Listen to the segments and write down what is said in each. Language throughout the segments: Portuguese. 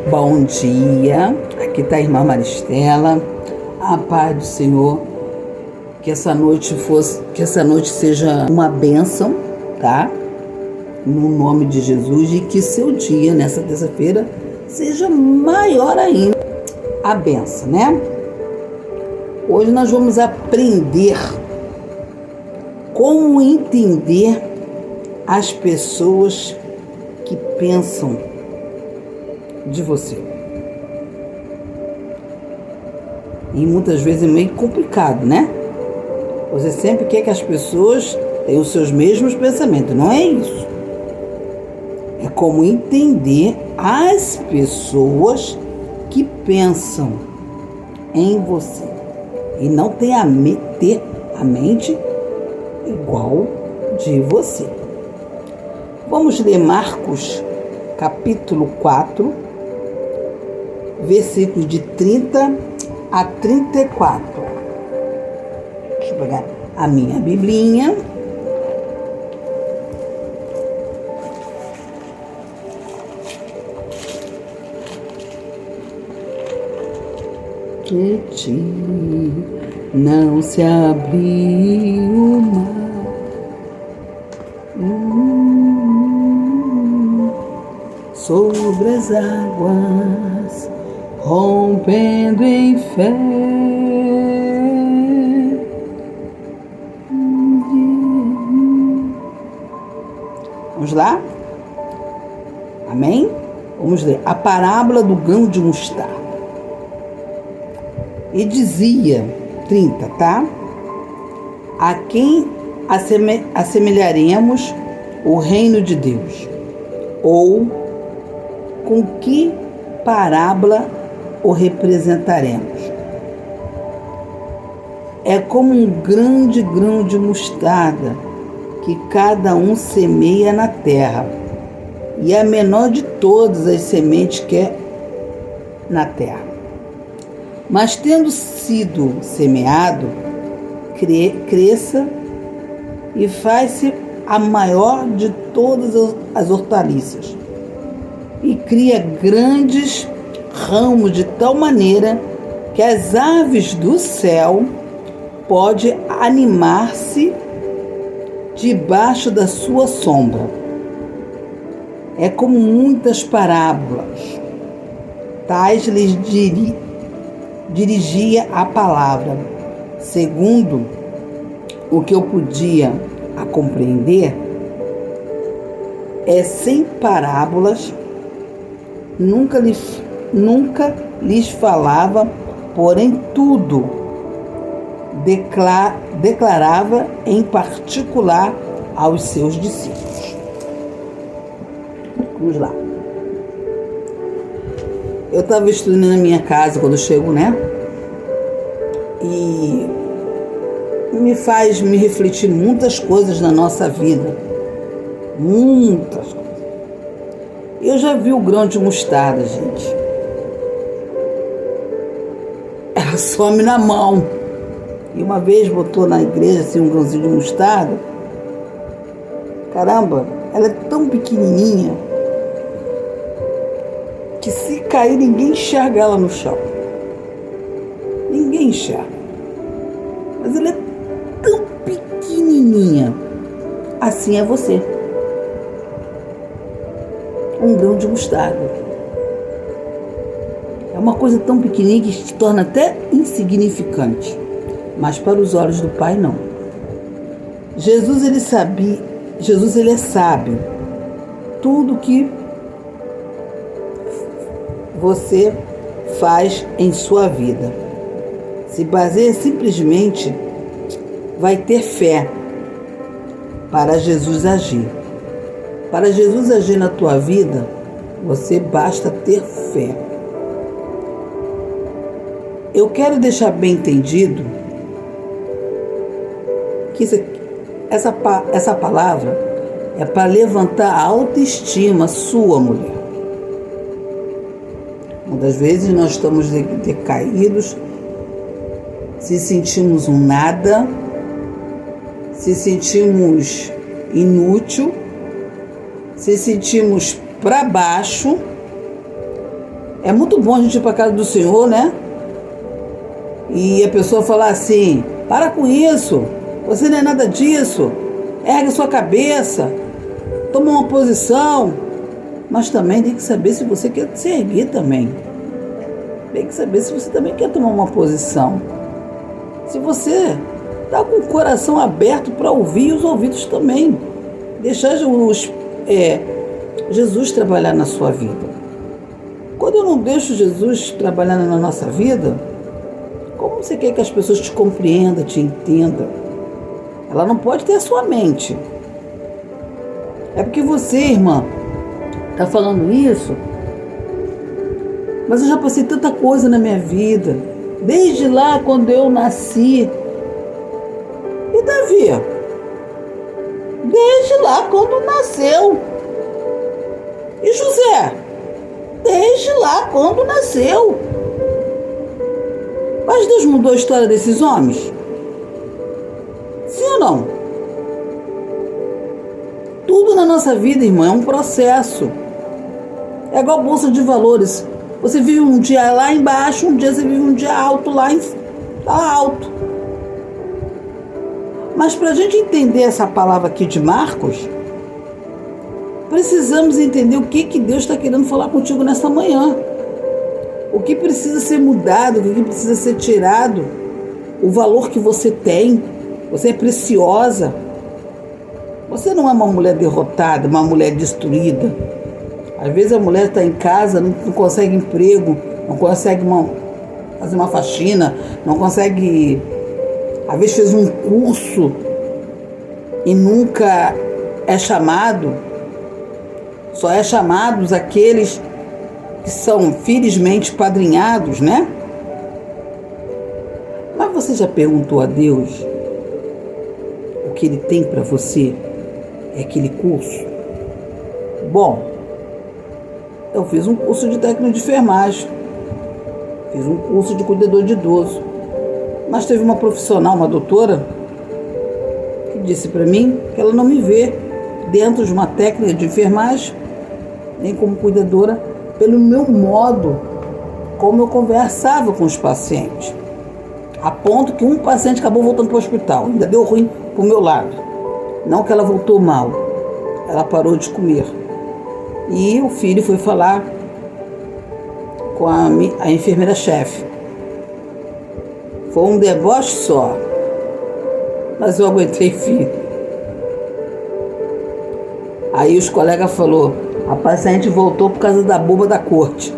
Bom dia, aqui está a irmã Maristela. A paz do Senhor, que essa noite seja uma bênção, tá? No nome de Jesus, e que seu dia nessa terça-feira seja maior ainda a bênção, né? Hoje nós vamos aprender como entender as pessoas que pensam de você. E muitas vezes é meio complicado, né? Você sempre quer que as pessoas tenham os seus mesmos pensamentos. Não é isso. É como entender as pessoas que pensam em você. E não ter a mente igual de você. Vamos ler Marcos, capítulo 4, versículos de 30 a 34. Deixa eu pegar a minha biblinha. Que ti não se abriu o mar, sobre as águas, rompendo em fé. Vamos lá? Amém? Vamos ler a parábola do grão de mostarda. E dizia, 30, tá? A quem assemelharemos o reino de Deus? Ou com que parábola o representaremos? É como um grande grão de mostarda que cada um semeia na terra, e é a menor de todas as sementes que é na terra. Mas tendo sido semeado, cresça e faz-se a maior de todas as hortaliças, e cria grandes ramos de tal maneira que as aves do céu podem animar-se debaixo da sua sombra. É como muitas parábolas, tais lhes dirigia a palavra, segundo o que eu podia a compreender. É sem parábolas, nunca lhes falava, porém tudo declarava em particular aos seus discípulos. Vamos lá. Eu estava estudando na minha casa quando eu chego, né? E me faz me refletir muitas coisas na nossa vida. Muitas coisas. Eu já vi o grão de mostarda, gente. Ela some na mão. E uma vez botou na igreja assim um grãozinho de mostarda. Caramba, ela é tão pequenininha que se cair ninguém enxerga ela no chão. Ninguém enxerga. Mas ela é tão pequenininha. Assim é você. Um grão de mostarda. É uma coisa tão pequenininha que se torna até insignificante. Mas para os olhos do Pai, não. Jesus, ele é sábio. Tudo que você faz em sua vida se baseia simplesmente, vai ter fé para Jesus agir. Para Jesus agir na tua vida, você basta ter fé. Eu quero deixar bem entendido que essa palavra é para levantar a autoestima sua, mulher. Muitas vezes nós estamos decaídos, se sentimos um nada, se sentimos inútil, se sentimos para baixo, É muito bom a gente ir para a casa do Senhor, né? E a pessoa falar assim: para com isso, você não é nada disso, ergue sua cabeça, toma uma posição. Mas também tem que saber se você quer se erguer também. Tem que saber se você também quer tomar uma posição. Se você está com o coração aberto para ouvir, os ouvidos também. Deixar Jesus trabalhar na sua vida. Quando eu não deixo Jesus trabalhar na nossa vida, como você quer que as pessoas te compreendam, te entendam? Ela não pode ter a sua mente. É porque você, irmã, está falando isso, mas eu já passei tanta coisa na minha vida, desde lá quando eu nasci. E Davi? Desde lá quando nasceu. E José? Desde lá quando nasceu. Mas Deus mudou a história desses homens? Sim ou não? Tudo na nossa vida, irmã, é um processo. É igual a bolsa de valores. Você vive um dia lá embaixo, um dia você vive um dia alto lá alto. Mas para a gente entender essa palavra aqui de Marcos, precisamos entender o que Deus está querendo falar contigo nessa manhã. O que precisa ser mudado, o que precisa ser tirado, o valor que você tem. Você é preciosa. Você não é uma mulher derrotada, uma mulher destruída. Às vezes a mulher está em casa, não consegue emprego, não consegue fazer uma faxina, não consegue... Às vezes fez um curso e nunca é chamado. Só é chamados aqueles que são felizmente padrinhados, né? Mas você já perguntou a Deus o que Ele tem para você? É aquele curso? Bom, eu fiz um curso de técnico de enfermagem, fiz um curso de cuidador de idoso, mas teve uma profissional, uma doutora, que disse para mim que ela não me vê dentro de uma técnica de enfermagem, nem como cuidadora, pelo meu modo como eu conversava com os pacientes, a ponto que um paciente acabou voltando para o hospital, ainda deu ruim para o meu lado. Não que ela voltou mal, ela parou de comer. E o filho foi falar com a enfermeira-chefe. Foi um deboche só, mas eu aguentei firme. Aí os colegas falaram: a paciente voltou por causa da boba da corte.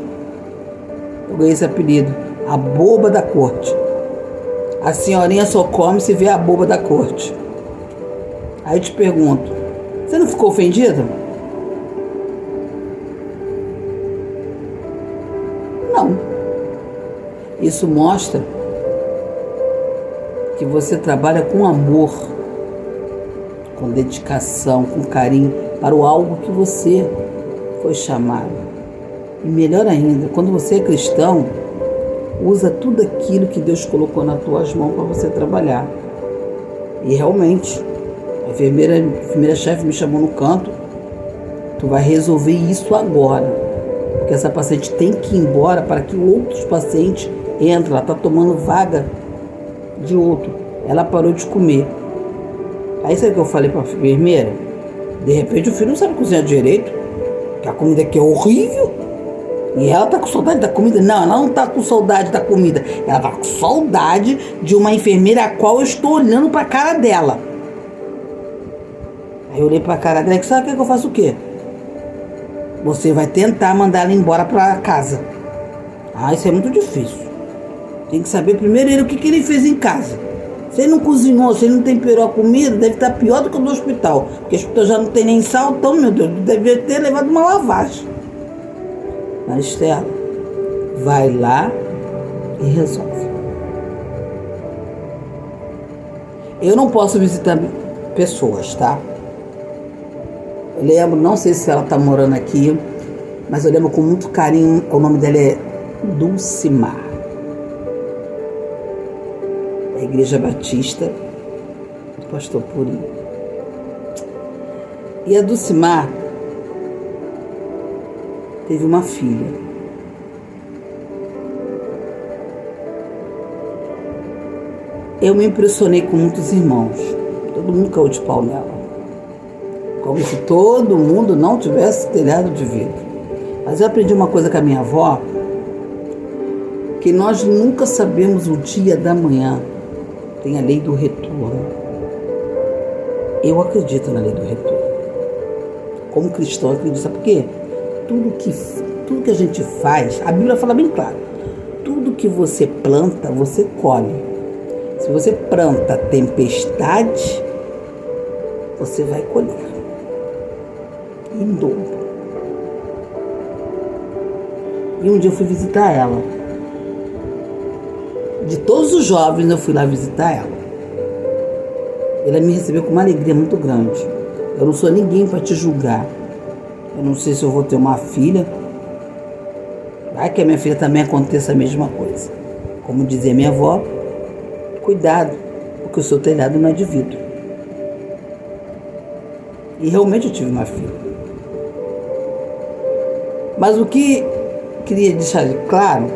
Eu ganhei esse apelido, a boba da corte. A senhorinha só come se vê a boba da corte. Aí eu te pergunto, você não ficou ofendida? Não. Isso mostra que você trabalha com amor, com dedicação, com carinho para o algo que você foi chamado. E melhor ainda, quando você é cristão, usa tudo aquilo que Deus colocou nas tuas mãos para você trabalhar. E realmente, a enfermeira-chefe me chamou no canto: tu vai resolver isso agora, porque essa paciente tem que ir embora para que outros pacientes entrem. Ela está tomando vaga de outro. Ela parou de comer. Aí sabe o que eu falei para a enfermeira? De repente o filho não sabe cozinhar direito, que a comida aqui é horrível, e ela tá com saudade da comida. Não, ela não tá com saudade da comida, ela tá com saudade de uma enfermeira a qual eu estou olhando para a cara dela. Aí eu olhei para a cara dela e disse: sabe o que eu faço? O quê? Você vai tentar mandar ela embora para casa. Ah, isso é muito difícil. Tem que saber primeiro ele o que ele fez em casa. Se ele não cozinhou, se ele não temperou a comida, deve estar pior do que o do hospital. Porque o hospital já não tem nem sal, então, meu Deus, deve ter levado uma lavagem. Mas, Estela, vai lá e resolve. Eu não posso visitar pessoas, tá? Eu lembro, não sei se ela está morando aqui, mas eu lembro com muito carinho, o nome dela é Dulcimar. Da Igreja Batista do Pastor Purinho. E a Dulcimar teve uma filha. Eu me impressionei com muitos irmãos. Todo mundo caiu de pau nela. Como se todo mundo não tivesse telhado de vidro. Mas eu aprendi uma coisa com a minha avó, que nós nunca sabemos o dia da manhã. Tem a lei do retorno. Eu acredito na lei do retorno. Como cristão, eu acredito. Sabe por quê? Tudo que a gente faz, a Bíblia fala bem claro. Tudo que você planta, você colhe. Se você planta tempestade, você vai colher. Em dobro. E um dia eu fui visitar ela. De todos os jovens, eu fui lá visitar ela. Ela me recebeu com uma alegria muito grande. Eu não sou ninguém para te julgar. Eu não sei se eu vou ter uma filha. Vai que a minha filha também aconteça a mesma coisa. Como dizia minha avó, cuidado, porque o seu telhado não é de vidro. E realmente eu tive uma filha. Mas o que queria deixar claro,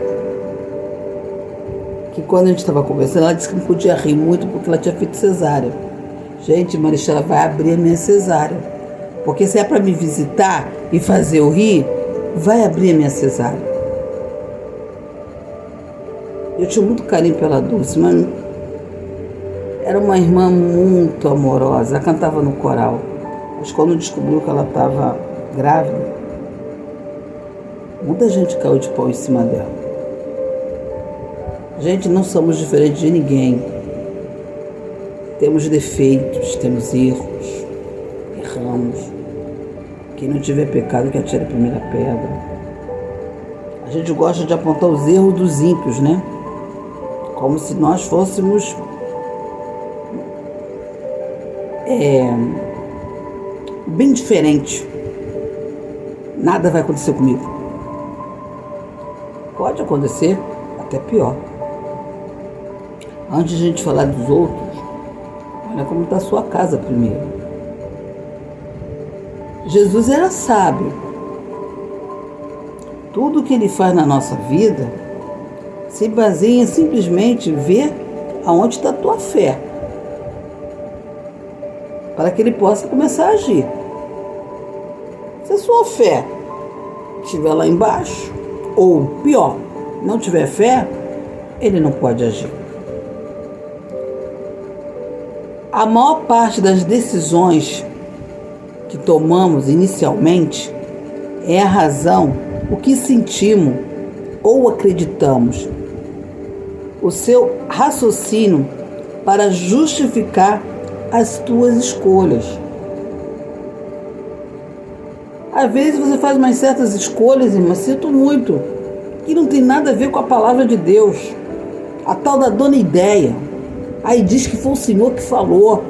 que quando a gente estava conversando, ela disse que não podia rir muito porque ela tinha feito cesárea. Gente, Maristela vai abrir a minha cesárea. Porque se é para me visitar e fazer eu rir, vai abrir a minha cesárea. Eu tinha muito carinho pela Dulce, mas era uma irmã muito amorosa. Ela cantava no coral. Mas quando descobriu que ela estava grávida, muita gente caiu de pau em cima dela. Gente, não somos diferentes de ninguém. Temos defeitos, temos erros, erramos. Quem não tiver pecado, que atire a primeira pedra. A gente gosta de apontar os erros dos ímpios, né? Como se nós fôssemos bem diferentes. Nada vai acontecer comigo. Pode acontecer, até pior. Antes de a gente falar dos outros, olha como está a sua casa primeiro. Jesus era sábio. Tudo que ele faz na nossa vida se baseia em simplesmente ver aonde está a tua fé, para que ele possa começar a agir. Se a sua fé estiver lá embaixo, ou pior, não tiver fé, ele não pode agir. A maior parte das decisões que tomamos inicialmente é a razão, o que sentimos ou acreditamos, o seu raciocínio para justificar as tuas escolhas. Às vezes você faz umas certas escolhas, irmã, sinto muito, que não tem nada a ver com a palavra de Deus. A tal da dona ideia. Aí diz que foi o Senhor que falou,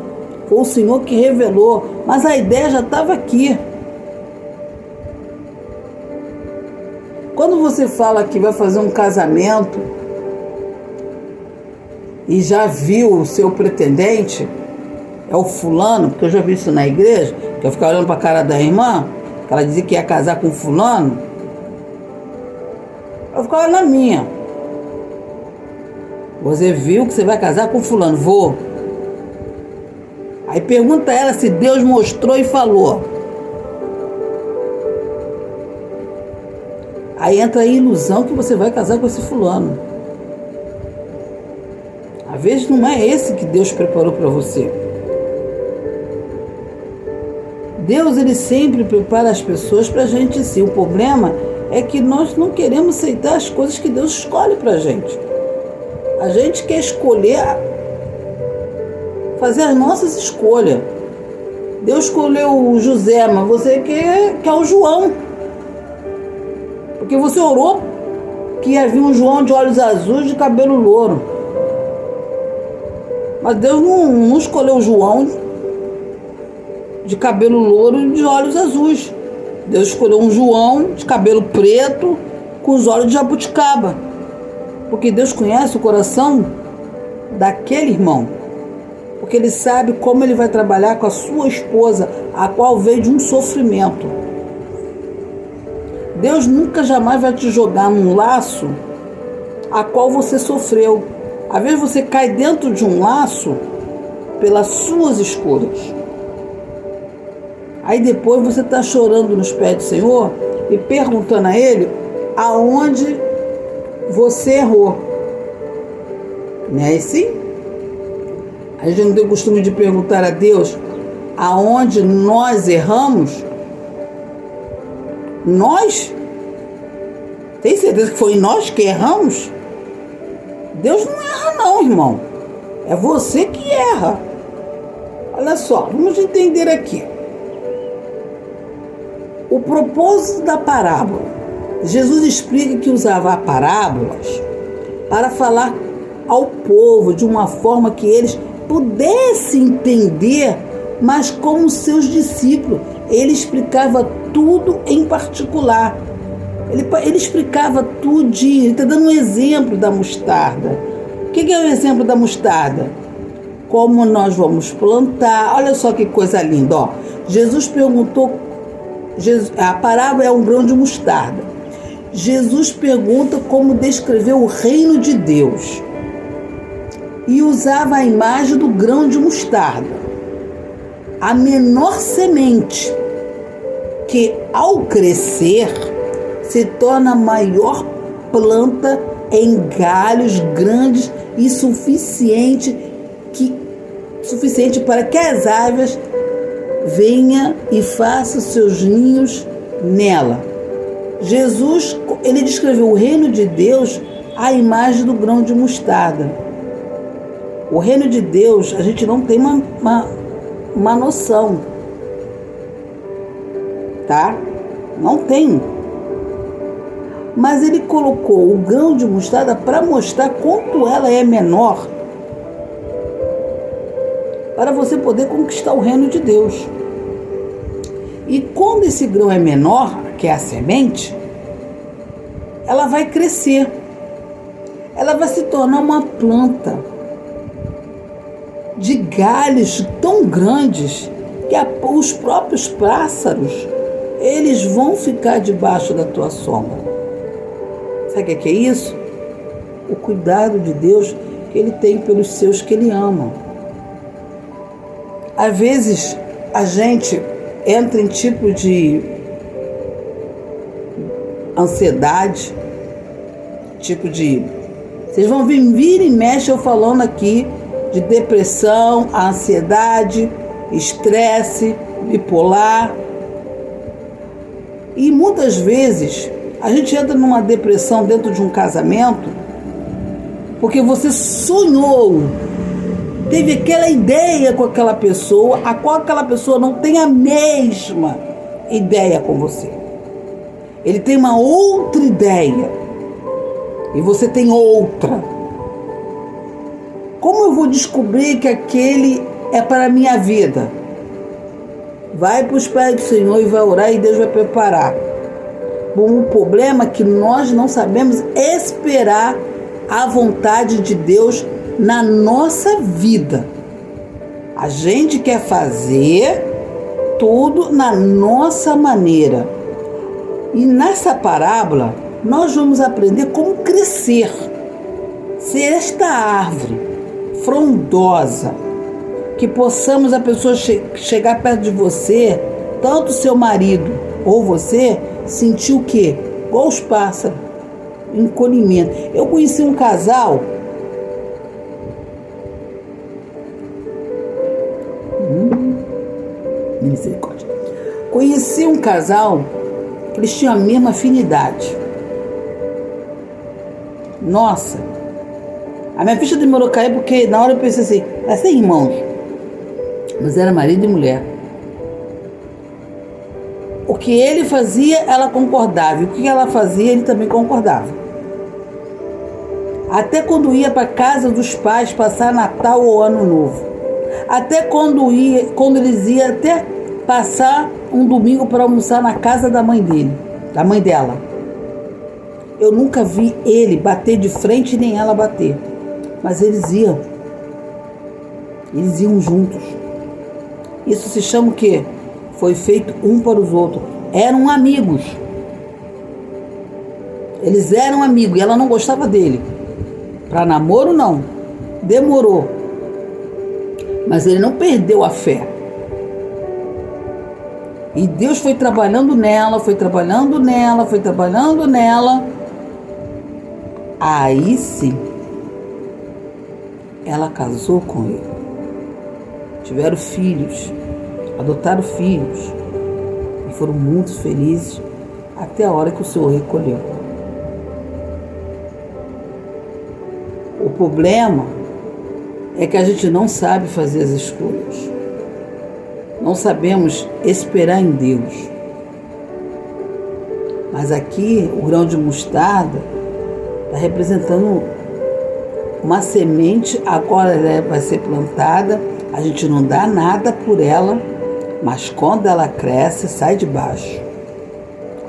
foi o Senhor que revelou, mas a ideia já estava aqui. Quando você fala que vai fazer um casamento e já viu o seu pretendente, é o fulano, porque eu já vi isso na igreja, que eu ficava olhando para a cara da irmã, que ela dizia que ia casar com fulano, eu ficava na minha. Você viu que você vai casar com fulano? Vou. Aí pergunta a ela se Deus mostrou e falou. Aí entra a ilusão que você vai casar com esse fulano. Às vezes não é esse que Deus preparou para você. Deus, ele sempre prepara as pessoas para a gente sim. O problema é que nós não queremos aceitar as coisas que Deus escolhe para a gente. A gente quer escolher, fazer as nossas escolhas. Deus escolheu o José, mas você quer o João. Porque você orou que ia vir um João de olhos azuis, de cabelo louro. Mas Deus não escolheu o João de cabelo louro e de olhos azuis. Deus escolheu um João de cabelo preto com os olhos de jabuticaba. Porque Deus conhece o coração daquele irmão. Porque Ele sabe como Ele vai trabalhar com a sua esposa, a qual veio de um sofrimento. Deus nunca jamais vai te jogar num laço a qual você sofreu, Às vezes você cai dentro de um laço pelas suas escolhas. Aí depois você está chorando nos pés do Senhor e perguntando a Ele aonde você errou. Não é assim? A gente não tem o costume de perguntar a Deus aonde nós erramos? Nós? Tem certeza que foi nós que erramos? Deus não erra não, irmão. É você que erra. Olha só, vamos entender aqui. O propósito da parábola. Jesus explica que usava parábolas para falar ao povo de uma forma que eles pudessem entender, mas como seus discípulos. Ele explicava tudo em particular. Ele explicava tudinho. Ele está dando um exemplo da mostarda. O que é o exemplo da mostarda? Como nós vamos plantar. Olha só que coisa linda. Ó. Jesus perguntou, a parábola é um grão de mostarda. Jesus pergunta como descrever o reino de Deus. E usava a imagem do grão de mostarda. A menor semente, que ao crescer se torna a maior planta em galhos grandes e suficiente para que as aves venham e façam seus ninhos nela. Jesus, ele descreveu o reino de Deus à imagem do grão de mostarda. O reino de Deus, a gente não tem uma noção, tá? Não tem. Mas ele colocou o grão de mostarda para mostrar quanto ela é menor, para você poder conquistar o reino de Deus. E quando esse grão é menor, que é a semente, ela vai crescer. Ela vai se tornar uma planta de galhos tão grandes que os próprios pássaros, eles vão ficar debaixo da tua sombra. Sabe o que é isso? O cuidado de Deus que Ele tem pelos seus que Ele ama. Às vezes a gente entra em tipo de ansiedade, tipo de... Vocês vão vir e mexe eu falando aqui de depressão, ansiedade, estresse, bipolar. E muitas vezes a gente entra numa depressão dentro de um casamento porque você sonhou, teve aquela ideia com aquela pessoa, a qual aquela pessoa não tem a mesma ideia com você. Ele tem uma outra ideia e você tem outra. Como eu vou descobrir que aquele é para a minha vida? Vai para os pés do Senhor e vai orar e Deus vai preparar. Bom, o problema é que nós não sabemos esperar a vontade de Deus na nossa vida. A gente quer fazer tudo na nossa maneira. E nessa parábola, nós vamos aprender como crescer. Ser esta árvore frondosa, que possamos a pessoa chegar perto de você, tanto seu marido ou você, sentir o quê? Igual os pássaros, encolhimento. Eu conheci um casal, misericórdia. Conheci um casal que eles tinham a mesma afinidade. Nossa, a minha ficha demorou a cair porque na hora eu pensei assim, vai ser irmãos, mas era marido e mulher. O que ele fazia, ela concordava, e o que ela fazia, ele também concordava. Até quando ia para casa dos pais passar Natal ou Ano Novo, até quando eles iam até passar um domingo para almoçar na casa da mãe dela. Eu nunca vi ele bater de frente nem ela bater, mas eles iam juntos. Isso se chama o quê? Foi feito um para os outros. Eram amigos. Eles eram amigos e ela não gostava dele. Para namoro, não. demorou, mas ele não perdeu a fé. E Deus foi trabalhando nela, foi trabalhando nela, foi trabalhando nela. Aí sim, ela casou com ele. Tiveram filhos, adotaram filhos e foram muito felizes até a hora que o Senhor recolheu. O problema é que a gente não sabe fazer as escolhas. Não sabemos esperar em Deus. Mas aqui o grão de mostarda está representando uma semente, agora ela vai ser plantada, a gente não dá nada por ela, mas quando ela cresce, sai de baixo.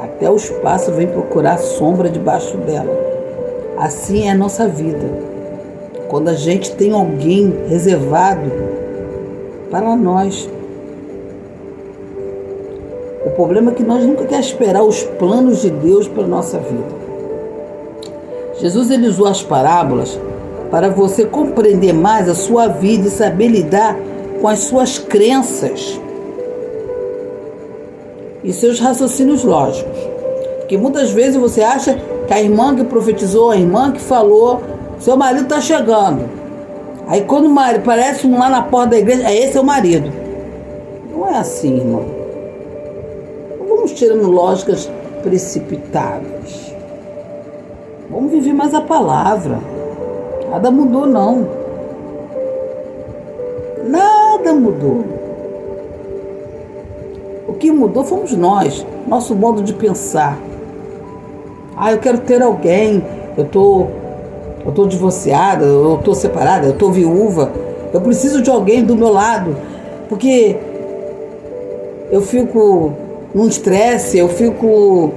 Até os pássaros vêm procurar sombra debaixo dela. Assim é a nossa vida. Quando a gente tem alguém reservado para nós. O problema é que nós nunca queremos esperar os planos de Deus para a nossa vida. Jesus ele usou as parábolas para você compreender mais a sua vida e saber lidar com as suas crenças e seus raciocínios lógicos. Porque muitas vezes você acha que a irmã que profetizou, a irmã que falou, seu marido está chegando. Aí quando o marido aparece um lá na porta da igreja, esse é o marido. Não é assim, irmão. Não vamos tirando lógicas precipitadas. Vamos viver mais a palavra. Nada mudou, não. Nada mudou. O que mudou fomos nós, nosso modo de pensar. Eu quero ter alguém, eu tô divorciada, eu tô separada, eu tô viúva, eu preciso de alguém do meu lado, porque eu fico num estresse, eu fico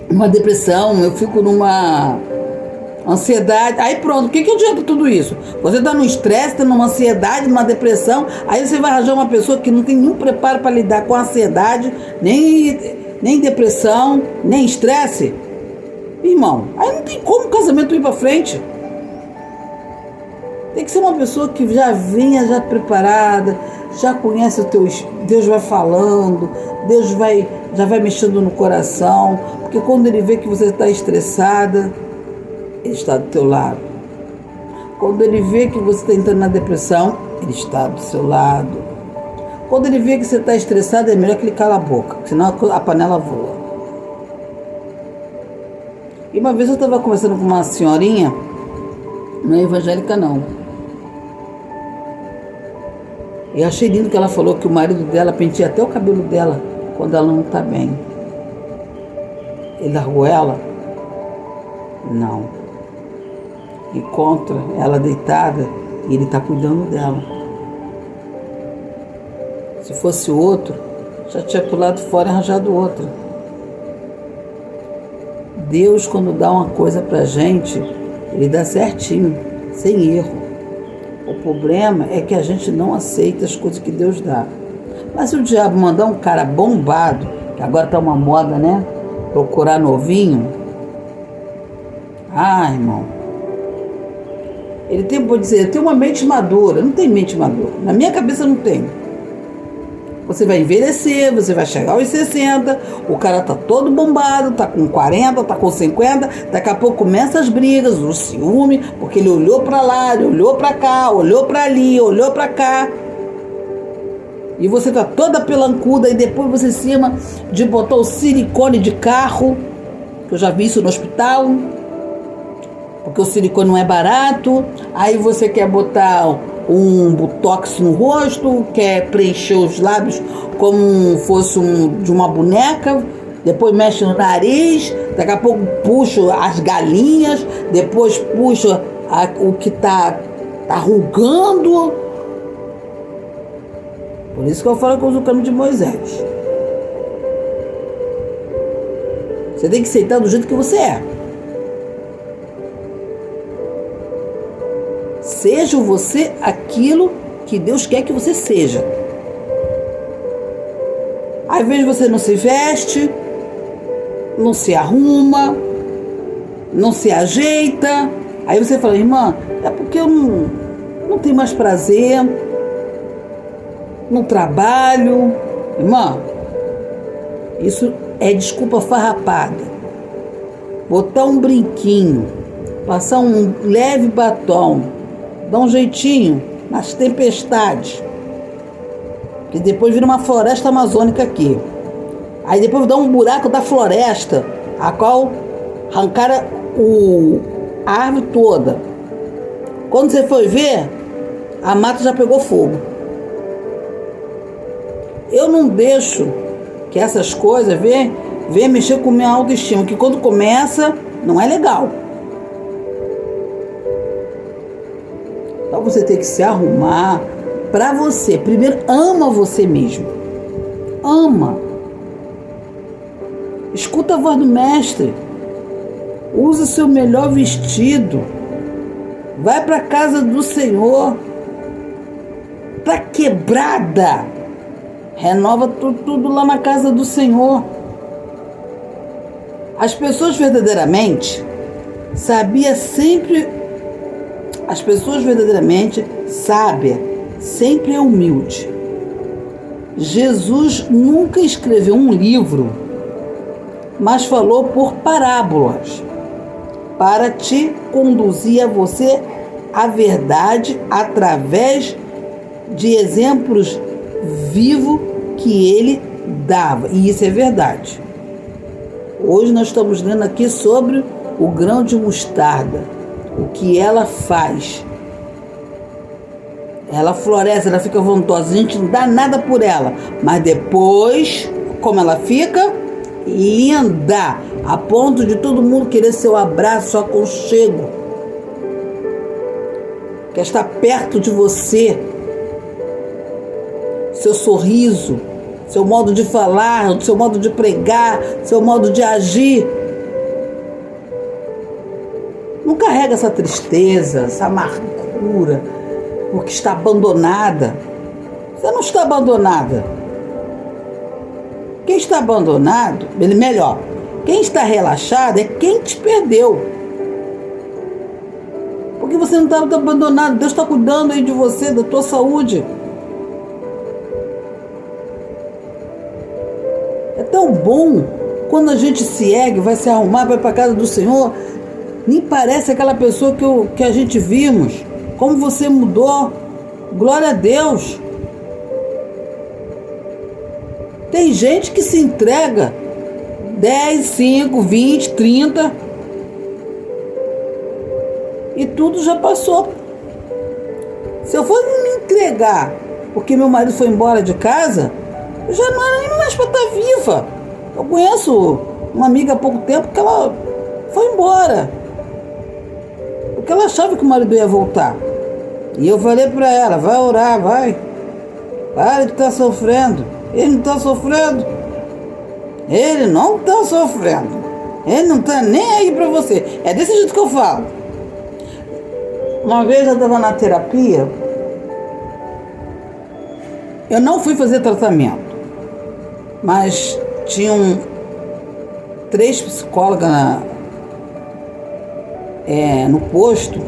numa depressão, eu fico numa ansiedade. Aí pronto, o que adianta tudo isso? Você está num estresse, está numa ansiedade, numa depressão, aí você vai arranjar uma pessoa que não tem nenhum preparo para lidar com a ansiedade, nem depressão, nem estresse. Irmão, aí não tem como o casamento ir para frente. Tem que ser uma pessoa que já venha já preparada, já conhece o teu... Deus vai falando, Deus já vai mexendo no coração, porque quando ele vê que você está estressada, ele está do teu lado. Quando ele vê que você está entrando na depressão, ele está do seu lado. Quando ele vê que você está estressado, é melhor que ele cala a boca, senão a panela voa. E uma vez eu estava conversando com uma senhorinha, não é evangélica não. E achei lindo que ela falou que o marido dela penteia até o cabelo dela quando ela não está bem. Ele largou ela? Não. Encontra ela deitada e ele está cuidando dela. Se fosse outro, já tinha pulado fora e arranjado outra. Deus, quando dá uma coisa pra gente, ele dá certinho, sem erro. O problema é que a gente não aceita as coisas que Deus dá. Mas se o diabo mandar um cara bombado, que agora tá uma moda, né? Procurar novinho. Irmão. Ele tem, pode dizer, tem uma mente madura. Não tem mente madura. Na minha cabeça não tem. Você vai envelhecer, você vai chegar aos 60, o cara tá todo bombado, tá com 40, tá com 50, daqui a pouco começa as brigas, o ciúme, porque ele olhou para lá, ele olhou para cá, olhou para ali, olhou para cá. E você tá toda pelancuda e depois você cima de botar o silicone de carro, que eu já vi isso no hospital, porque o silicone não é barato, aí você quer botar um botox no rosto, quer preencher os lábios como fosse de uma boneca, depois mexe no nariz, daqui a pouco puxa as galinhas, depois puxa o que tá rugando. Por isso que eu falo que eu uso o caminho de Moisés. Você tem que aceitar do jeito que você é. Seja você aquilo que Deus quer que você seja. Às vezes você não se veste, não se arruma, não se ajeita, Aí você fala, irmã, é porque eu não tenho mais prazer, não trabalho. Irmã, isso é desculpa farrapada. Botar um brinquinho, passar um leve batom, dar um jeitinho nas tempestades, que depois vira uma floresta amazônica aqui. Aí depois dá um buraco da floresta, a qual arrancaram a árvore toda. Quando você foi ver, a mata já pegou fogo. Eu não deixo que essas coisas venham mexer com minha autoestima, que quando começa, não é legal. Então você tem que se arrumar para você. Primeiro, ama você mesmo. Ama. Escuta a voz do mestre. Usa o seu melhor vestido. Vai para a casa do Senhor. Tá quebrada. Renova tudo lá na casa do Senhor. As pessoas verdadeiramente sábias, sempre é humilde. Jesus nunca escreveu um livro, mas falou por parábolas, para te conduzir a você à verdade através de exemplos vivos que ele dava. E isso é verdade. Hoje nós estamos lendo aqui sobre o grão de mostarda, o que ela faz. Ela floresce, ela fica vontosa, a gente não dá nada por ela, mas depois, como ela fica? Linda, a ponto de todo mundo querer seu abraço, seu aconchego, quer estar perto de você, seu sorriso, seu modo de falar, seu modo de pregar, seu modo de agir. Não carrega essa tristeza, essa amargura, porque está abandonada. Você não está abandonada. Quem está abandonado, melhor, quem está relaxado é quem te perdeu. Porque você não está abandonado. Deus está cuidando aí de você, da tua saúde. É tão bom quando a gente se ergue, vai se arrumar, vai para a casa do Senhor. Nem parece aquela pessoa que a gente vimos. Como você mudou. Glória a Deus. Tem gente que se entrega 10, 5, 20, 30 e tudo já passou. Se eu fosse me entregar porque meu marido foi embora de casa, eu já não era nem mais para estar viva. Eu conheço uma amiga há pouco tempo que ela foi embora porque ela achava que o marido ia voltar. E eu falei para ela, vai orar, vai. Para de estar sofrendo. Ele não está sofrendo. Ele não está sofrendo. Ele não está nem aí para você. É desse jeito que eu falo. Uma vez eu estava na terapia. Eu não fui fazer tratamento. Mas tinham 3 psicólogas no posto.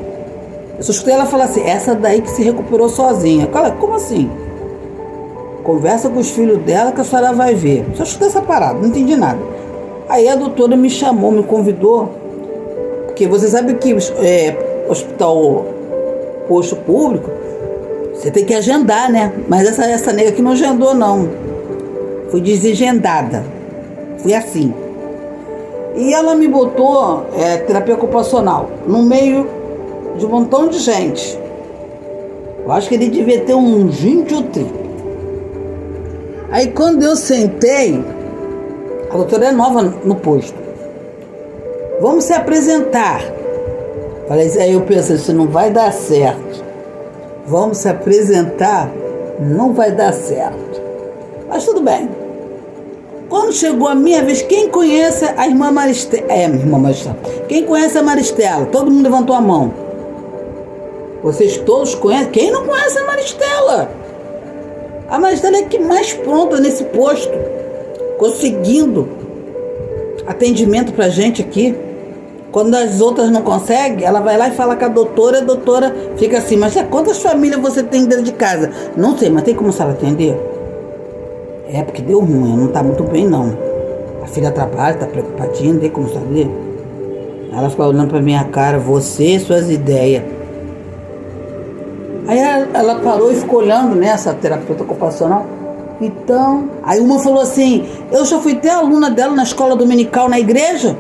Eu só escutei ela falar assim, essa daí que se recuperou sozinha. Cara, como assim? Conversa com os filhos dela que a senhora vai ver. Só escutei essa parada, não entendi nada. Aí a doutora me chamou, me convidou, porque você sabe que hospital, posto público, você tem que agendar, né? Mas essa nega aqui não agendou, não. Fui desagendada. Fui assim. E ela me botou terapia ocupacional no meio de um montão de gente. Eu acho que ele devia ter uns 20 ou 30. Aí quando eu sentei, a doutora é nova no posto. Vamos se apresentar. Falei, aí eu pensei, isso não vai dar certo. Vamos se apresentar, não vai dar certo. Mas tudo bem. Quando chegou a minha vez, quem conhece a irmã Maristela? Quem conhece a Maristela? Todo mundo levantou a mão. Vocês todos conhecem? Quem não conhece a Maristela? A Maristela é que mais pronta nesse posto, conseguindo atendimento pra gente aqui. Quando as outras não conseguem, ela vai lá e fala com a doutora fica assim, mas quantas famílias você tem dentro de casa? Não sei, mas tem como a senhora atender? É, porque deu ruim, ela não tá muito bem não. A filha trabalha, tá preocupadinha, não tem como saber. Ela fica olhando pra minha cara, você e suas ideias. Aí ela parou e ficou olhando, né, essa terapeuta ocupacional. Então, aí uma falou assim, eu já fui até aluna dela na escola dominical na igreja.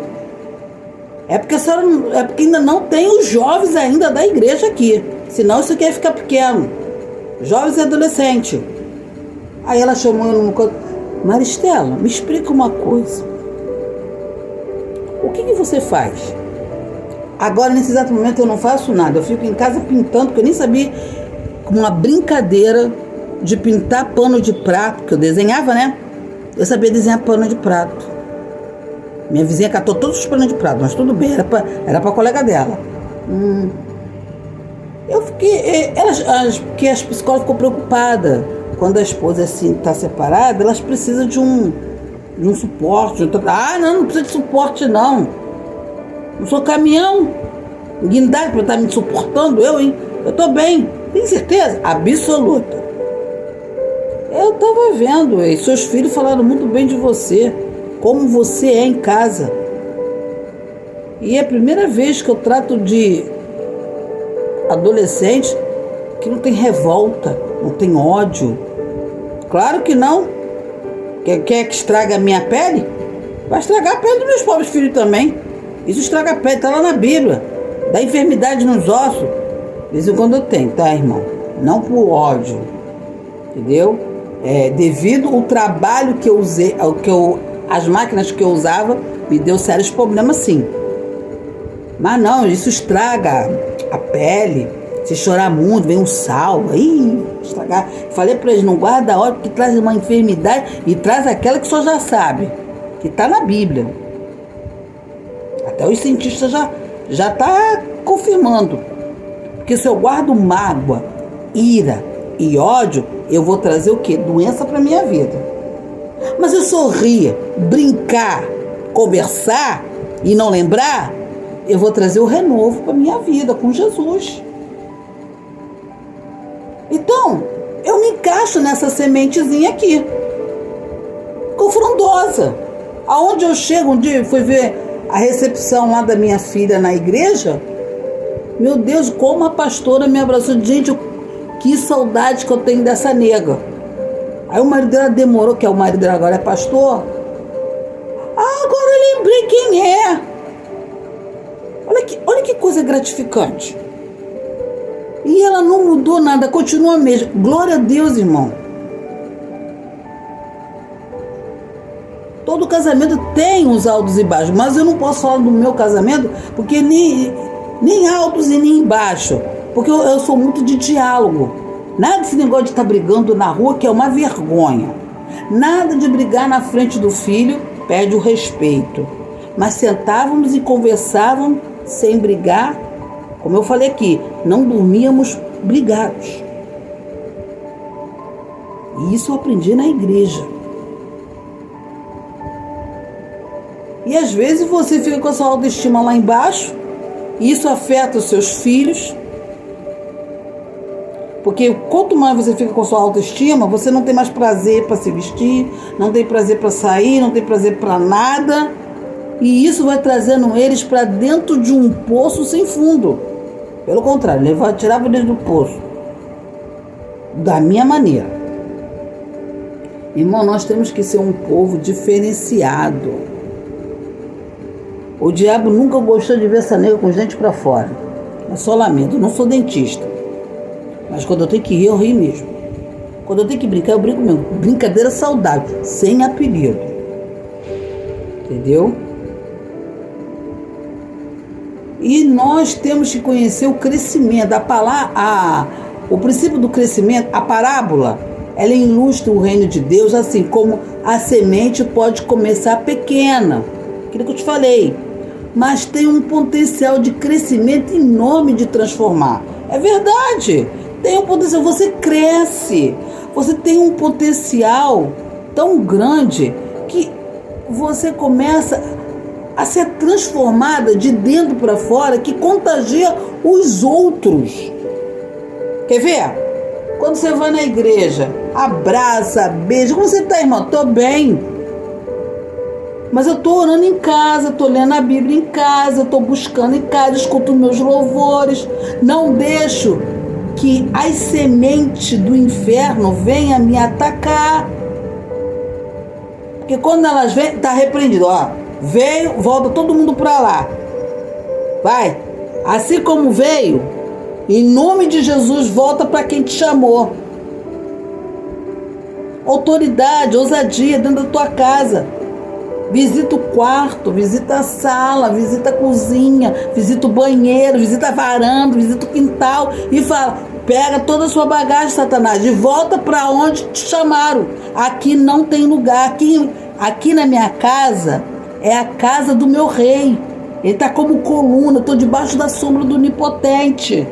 É porque ainda não tem os jovens ainda da igreja aqui. Senão isso aqui ia ficar pequeno. Jovens e adolescentes. Aí ela chamou eu numa coisa. Maristela, me explica uma coisa. O que você faz? Agora, nesse exato momento, eu não faço nada. Eu fico em casa pintando, porque eu nem sabia uma brincadeira de pintar pano de prato, que eu desenhava, né? Eu sabia desenhar pano de prato. Minha vizinha catou todos os panos de prato, mas tudo bem, era pra colega dela. Eu fiquei... Porque as psicólogas ficou preocupadas. Quando a esposa assim está separada, elas precisam de um suporte. Não precisa de suporte, não. Não sou caminhão. Guindaste para estar me suportando, hein? Eu tô bem. Tem certeza? Absoluta. Eu tava vendo, e seus filhos falaram muito bem de você. Como você é em casa. E é a primeira vez que eu trato de adolescente que não tem revolta, não tem ódio. Claro que não. Quer que estrague a minha pele? Vai estragar a pele dos meus pobres filhos também. Isso estraga a pele, tá lá na Bíblia. Dá enfermidade nos ossos. De vez em quando eu tenho, tá, irmão? Não por ódio. Entendeu? Devido ao trabalho que eu usei, as máquinas que eu usava, me deu sérios problemas, sim. Mas não, isso estraga a pele. Se chorar muito, vem um sal. Aí, estragar. Falei para eles, não guarda óleo, porque traz uma enfermidade e traz aquela que só já sabe, que está na Bíblia. Até os cientistas já tá confirmando. Porque se eu guardo mágoa, ira e ódio, eu vou trazer o quê? Doença para minha vida. Mas eu sorrir, brincar, conversar e não lembrar, eu vou trazer o renovo para minha vida com Jesus. Então, eu me encaixo nessa sementezinha aqui, confrontosa. Aonde eu chego, um dia fui ver a recepção lá da minha filha na igreja, meu Deus, como a pastora me abraçou. Gente, que saudade que eu tenho dessa nega. Aí o marido dela demorou, que o marido dela agora é pastor. Agora eu lembrei quem é. Olha que coisa gratificante. E ela não mudou nada, continua mesmo. Glória a Deus, irmão. Todo casamento tem os altos e baixos, mas eu não posso falar do meu casamento, porque nem altos e nem baixos. Porque eu sou muito de diálogo. Nada desse negócio de estar brigando na rua, que é uma vergonha. Nada de brigar na frente do filho, perde o respeito. Mas sentávamos e conversávamos sem brigar. Como eu falei aqui, não dormíamos brigados. E isso eu aprendi na igreja. E às vezes você fica com a sua autoestima lá embaixo, e isso afeta os seus filhos. Porque quanto mais você fica com a sua autoestima, você não tem mais prazer para se vestir, não tem prazer para sair, não tem prazer para nada. E isso vai trazendo eles para dentro de um poço sem fundo. Pelo contrário, tirava eles do poço. Da minha maneira. Irmão, nós temos que ser um povo diferenciado. O diabo nunca gostou de ver essa nega com gente para fora. É só lamento, eu não sou dentista. Mas quando eu tenho que rir, eu rio mesmo. Quando eu tenho que brincar, eu brinco mesmo. Brincadeira saudável, sem apelido. Entendeu? E nós temos que conhecer o crescimento. O princípio do crescimento, a parábola, ela ilustra o reino de Deus, assim como a semente pode começar pequena. Aquilo que eu te falei. Mas tem um potencial de crescimento enorme de transformar. É verdade. Tem um potencial, você cresce, você tem um potencial tão grande que você começa a ser transformada de dentro para fora, que contagia os outros. Quer ver? Quando você vai na igreja, abraça, beija. Como você está, irmão? Tô bem. Mas eu tô orando em casa, tô lendo a Bíblia em casa, tô buscando em casa, escuto meus louvores. Não deixo que as sementes do inferno venham me atacar. Porque quando elas vêm, tá repreendido. Ó, veio, volta todo mundo para lá. Vai. Assim como veio, em nome de Jesus, volta para quem te chamou. Autoridade, ousadia dentro da tua casa. Visita o quarto, visita a sala, visita a cozinha, visita o banheiro, visita a varanda, visita o quintal e fala: pega toda a sua bagagem, Satanás, e volta para onde te chamaram. Aqui não tem lugar. Aqui na minha casa é a casa do meu rei. Ele está como coluna, eu estou debaixo da sombra do Onipotente.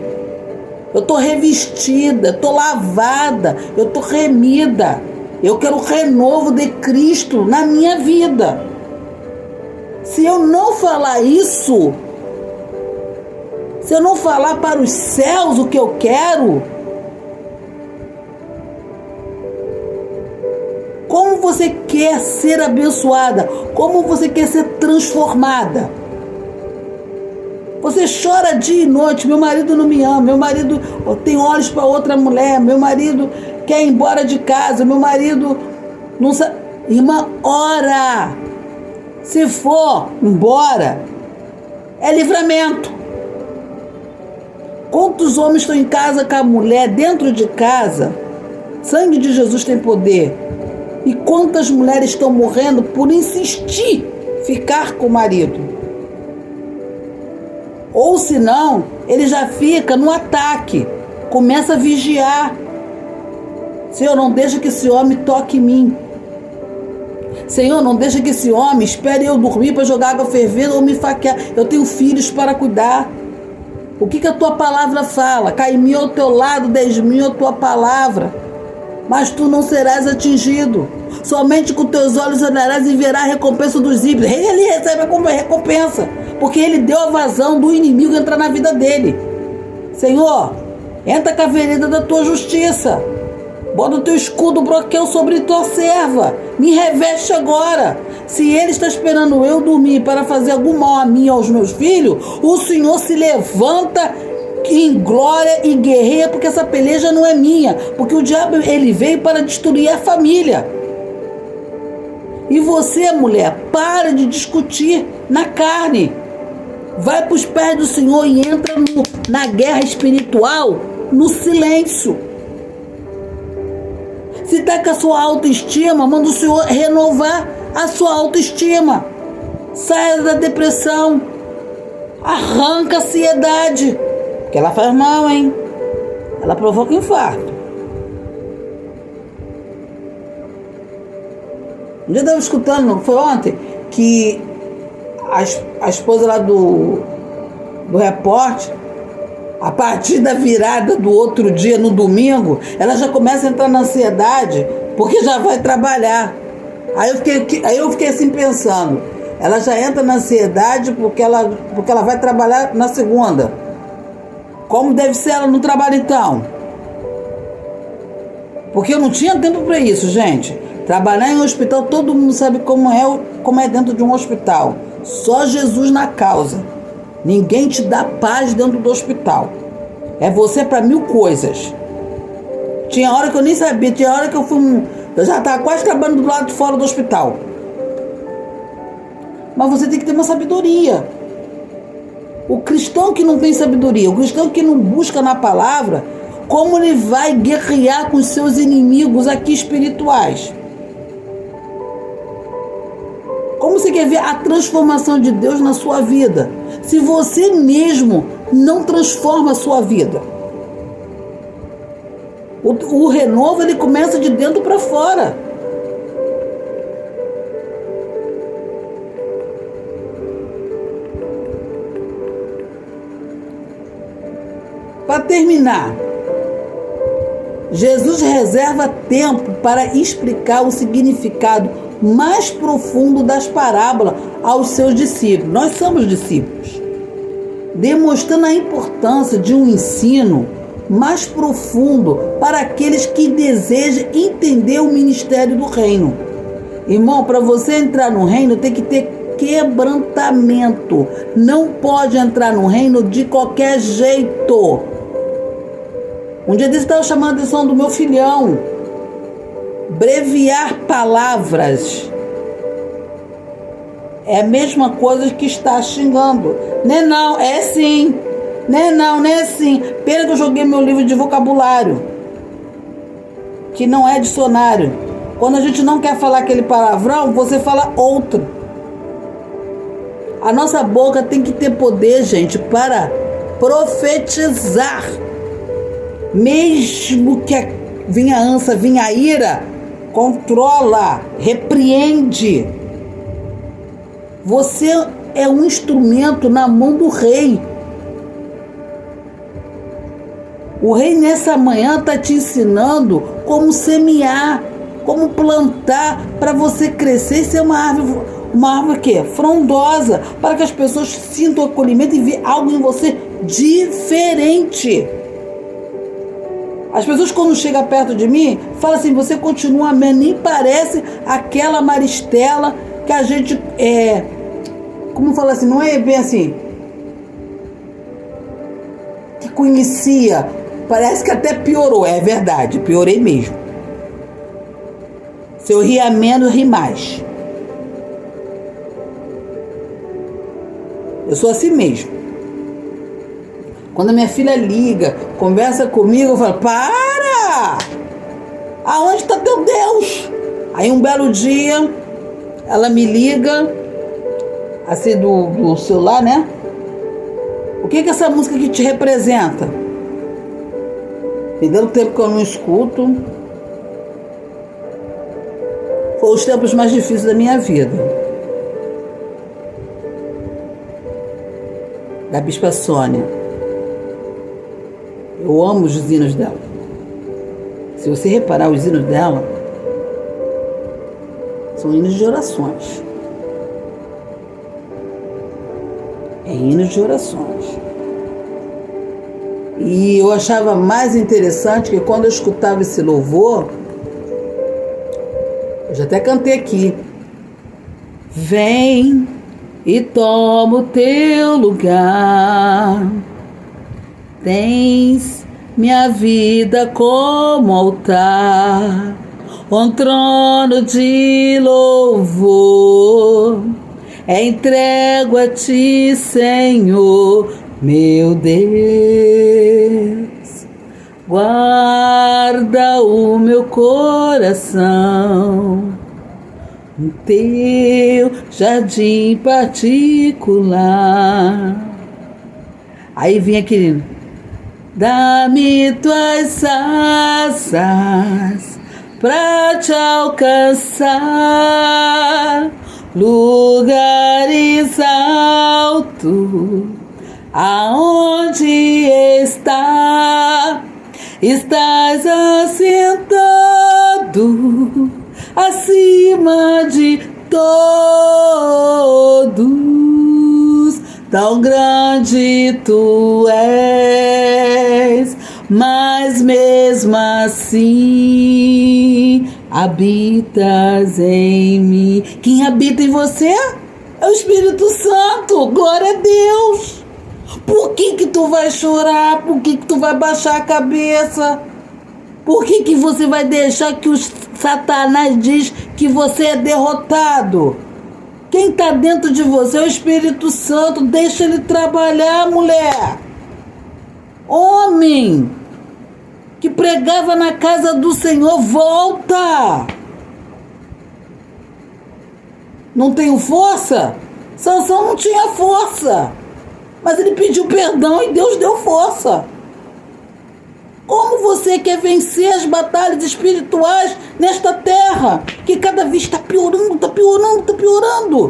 Eu estou revestida, estou lavada, eu estou remida. Eu quero o renovo de Cristo na minha vida. Se eu não falar isso, se eu não falar para os céus o que eu quero, como você quer ser abençoada? Como você quer ser transformada? Você chora dia e noite: meu marido não me ama, meu marido tem olhos para outra mulher, meu marido quer ir embora de casa, meu marido não sabe. Irmã, ora. Se for embora, é livramento. Quantos homens estão em casa com a mulher, dentro de casa? Sangue de Jesus tem poder. E quantas mulheres estão morrendo por insistir ficar com o marido? Ou se não, ele já fica no ataque, começa a vigiar. Senhor, não deixa que esse homem toque em mim. Senhor, não deixa que esse homem espere eu dormir para jogar água fervendo ou me faquear. Eu tenho filhos para cuidar. O que a tua palavra fala? Cai mil ao teu lado, 10.000 a tua palavra, mas tu não serás atingido. Somente com teus olhos olharás e verás a recompensa dos ímpios. Ele recebe a recompensa, porque ele deu a vazão do inimigo entrar na vida dele. Senhor, entra com a vereda da tua justiça. Bota o teu escudo broquel sobre tua serva. Me reveste agora. Se ele está esperando eu dormir para fazer algum mal a mim e aos meus filhos, o Senhor se levanta em glória e guerreia, porque essa peleja não é minha. Porque o diabo, ele veio para destruir a família. E você, mulher, para de discutir na carne. Vai para os pés do Senhor e entra na guerra espiritual no silêncio. Se está com a sua autoestima, manda o Senhor renovar a sua autoestima. Saia da depressão. Arranca a ansiedade. Porque ela faz mal, hein? Ela provoca infarto. Um dia eu estava escutando, foi ontem, que a esposa lá do repórter, a partir da virada do outro dia, no domingo, ela já começa a entrar na ansiedade, porque já vai trabalhar. Aí eu fiquei assim pensando, ela já entra na ansiedade porque ela vai trabalhar na segunda. Como deve ser ela no trabalho então? Porque eu não tinha tempo para isso, gente. Trabalhar em um hospital, todo mundo sabe como é dentro de um hospital. Só Jesus na causa. Ninguém te dá paz dentro do hospital. É você para 1000 coisas. Tinha hora que eu nem sabia, tinha hora que eu já estava quase trabalhando do lado de fora do hospital. Mas você tem que ter uma sabedoria. O cristão que não tem sabedoria, o cristão que não busca na palavra, como ele vai guerrear com os seus inimigos aqui espirituais? Como você quer ver a transformação de Deus na sua vida, se você mesmo não transforma a sua vida? O renovo, ele começa de dentro para fora. Para terminar, Jesus reserva tempo para explicar o significado mais profundo das parábolas aos seus discípulos. Nós somos discípulos, demonstrando a importância de um ensino mais profundo para aqueles que desejam entender o ministério do reino. Irmão, para você entrar no reino tem que ter quebrantamento. Não pode entrar no reino de qualquer jeito. Um dia desse eu estava chamando a atenção do meu filhão. Breviar palavras é a mesma coisa que estar xingando. Não, é sim. Não é assim. Pena que eu joguei meu livro de vocabulário, que não é dicionário. Quando a gente não quer falar aquele palavrão, você fala outro. A nossa boca tem que ter poder, gente, para profetizar. Mesmo que venha a ânsia, venha a ira, controla, repreende. Você é um instrumento na mão do rei. O rei nessa manhã está te ensinando como semear, como plantar, para você crescer e ser uma árvore que? Frondosa, para que as pessoas sintam acolhimento e vejam algo em você diferente. As pessoas quando chegam perto de mim, falam assim, você continua amando, nem parece aquela Maristela que a gente, como fala assim, não é bem assim, que conhecia, parece que até piorou, é verdade, piorei mesmo. Se eu ria menos, ri mais. Eu sou assim mesmo. Quando a minha filha liga, conversa comigo, eu falo, para! Aonde está teu Deus? Aí um belo dia, ela me liga, assim do celular, né? O que é essa música que te representa? Me deu tempo que eu não escuto. Foi os tempos mais difíceis da minha vida. Da Bispa Sônia. Eu amo os hinos dela. Se você reparar, os hinos dela são hinos de orações. É hinos de orações. E eu achava mais interessante que quando eu escutava esse louvor, eu já até cantei aqui. Vem e toma o teu lugar. Tens minha vida como altar, um trono de louvor. Entrego a ti, Senhor, meu Deus. Guarda o meu coração no teu jardim particular. Aí vinha aquele: dá-me tuas asas pra te alcançar lugares altos, aonde estás assentado acima de todos. Tão grande tu és, mas mesmo assim habitas em mim. Quem habita em você é o Espírito Santo. Glória a Deus. Por que tu vai chorar? Por que tu vai baixar a cabeça? Por que você vai deixar que o Satanás diz que você é derrotado? Quem está dentro de você é o Espírito Santo. Deixa ele trabalhar, mulher. Homem que pregava na casa do Senhor, volta. Não tenho força? Sansão não tinha força, mas ele pediu perdão e Deus deu força. Como você quer vencer as batalhas espirituais nesta terra, que cada vez está piorando, está piorando, está piorando?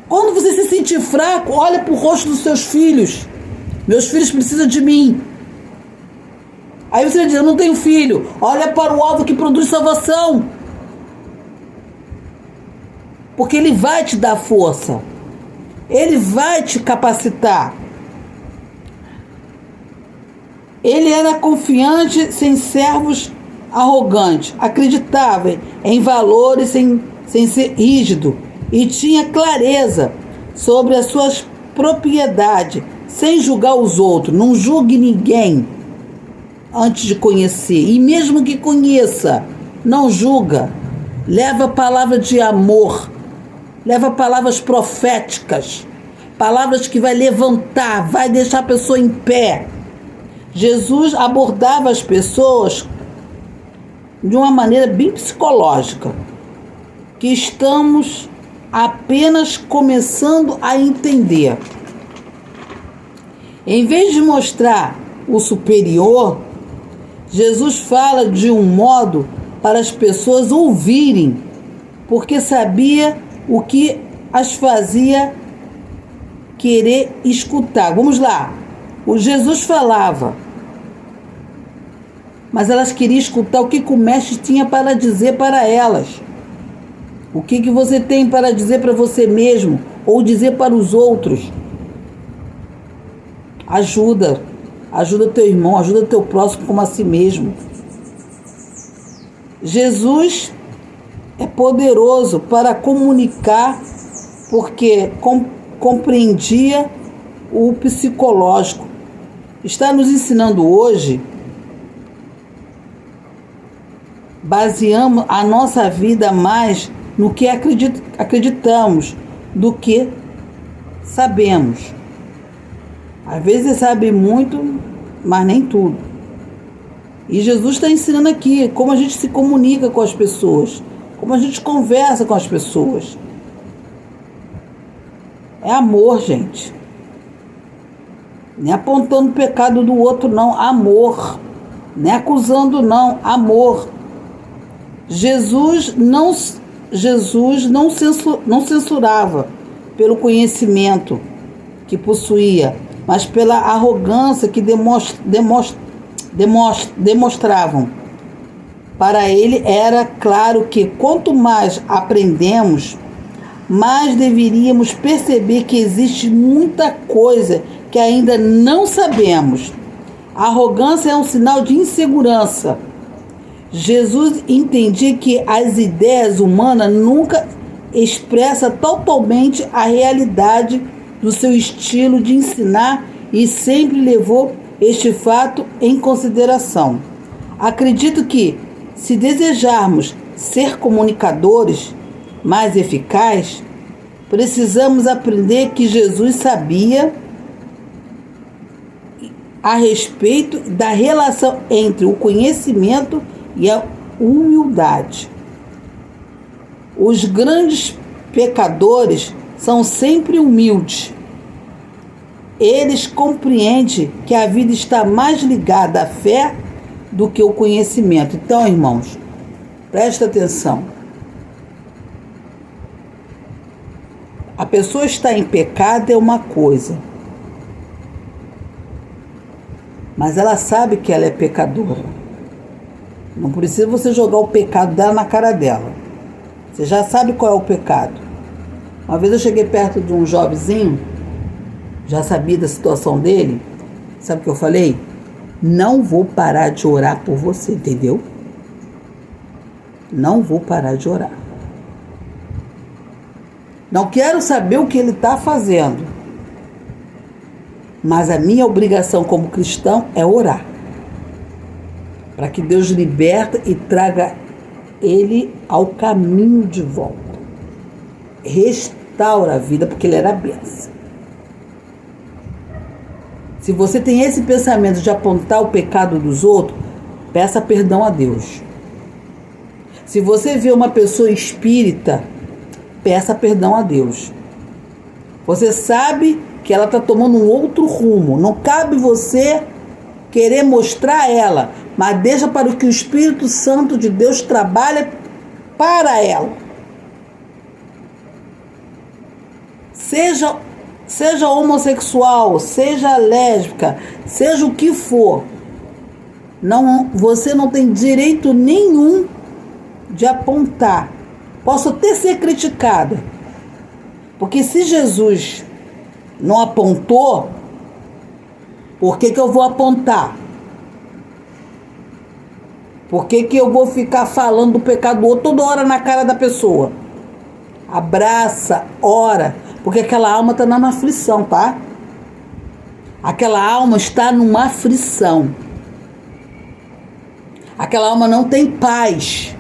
Quando você se sentir fraco, olha para o rosto dos seus filhos. Meus filhos precisam de mim. Aí você diz, eu não tenho filho. Olha para o alvo que produz salvação. porque Ele vai te dar força, Ele vai te capacitar. Ele era confiante, sem servos arrogantes, acreditava em valores sem ser rígido e tinha clareza sobre as suas propriedades, sem julgar os outros. Não julgue ninguém antes de conhecer, e mesmo que conheça, não julga. Leva palavra de amor, leva palavras proféticas, palavras que vai levantar, vai deixar a pessoa em pé. Jesus abordava as pessoas de uma maneira bem psicológica, que estamos apenas começando a entender. Em vez de mostrar o superior, Jesus fala de um modo para as pessoas ouvirem, porque sabia o que as fazia querer escutar. Vamos lá. O Jesus falava, mas elas queriam escutar o que o mestre tinha para dizer para elas. O que você tem para dizer para você mesmo ou dizer para os outros? Ajuda teu irmão, ajuda teu próximo como a si mesmo. Jesus é poderoso para comunicar, porque compreendia o psicológico. Está nos ensinando hoje, baseamos a nossa vida mais no que acreditamos do que sabemos. Às vezes você sabe muito, mas nem tudo. E Jesus está ensinando aqui como a gente se comunica com as pessoas, como a gente conversa com as pessoas. É amor, gente. Nem apontando o pecado do outro, não. Amor. Nem acusando, não. Amor. Jesus não censurava pelo conhecimento que possuía, mas pela arrogância que demonstravam. Para ele era claro que quanto mais aprendemos, mais deveríamos perceber que existe muita coisa que ainda não sabemos. A arrogância é um sinal de insegurança. Jesus entendia que as ideias humanas nunca expressam totalmente a realidade do seu estilo de ensinar e sempre levou este fato em consideração. Acredito que, se desejarmos ser comunicadores mais eficazes, precisamos aprender que Jesus sabia a respeito da relação entre o conhecimento e a humildade. Os grandes pecadores são sempre humildes. Eles compreendem que a vida está mais ligada à fé do que ao conhecimento. Então, irmãos, presta atenção. A pessoa estar em pecado é uma coisa, mas ela sabe que ela é pecadora. Não precisa você jogar o pecado dela na cara dela. Você já sabe qual é o pecado. Uma vez eu cheguei perto de um jovenzinho, já sabia da situação dele. Sabe o que eu falei? Não vou parar de orar por você, entendeu? Não vou parar de orar. Não quero saber o que ele está fazendo. Mas a minha obrigação como cristão é orar. Para que Deus liberta e traga ele ao caminho de volta. Restaura a vida, porque ele era bênção. Se você tem esse pensamento de apontar o pecado dos outros, peça perdão a Deus. Se você vê uma pessoa espírita, peça perdão a Deus. Você sabe que ela está tomando um outro rumo. Não cabe você querer mostrar a ela, mas deixa para o que o Espírito Santo de Deus trabalha para ela. Seja homossexual, seja lésbica, seja o que for, você não tem direito nenhum de apontar Posso até ser criticada. Porque se Jesus não apontou, por que eu vou apontar? Por que eu vou ficar falando do pecado do outro toda hora na cara da pessoa? Abraça, ora, porque aquela alma está numa aflição, tá? Aquela alma está numa aflição. Aquela alma não tem paz.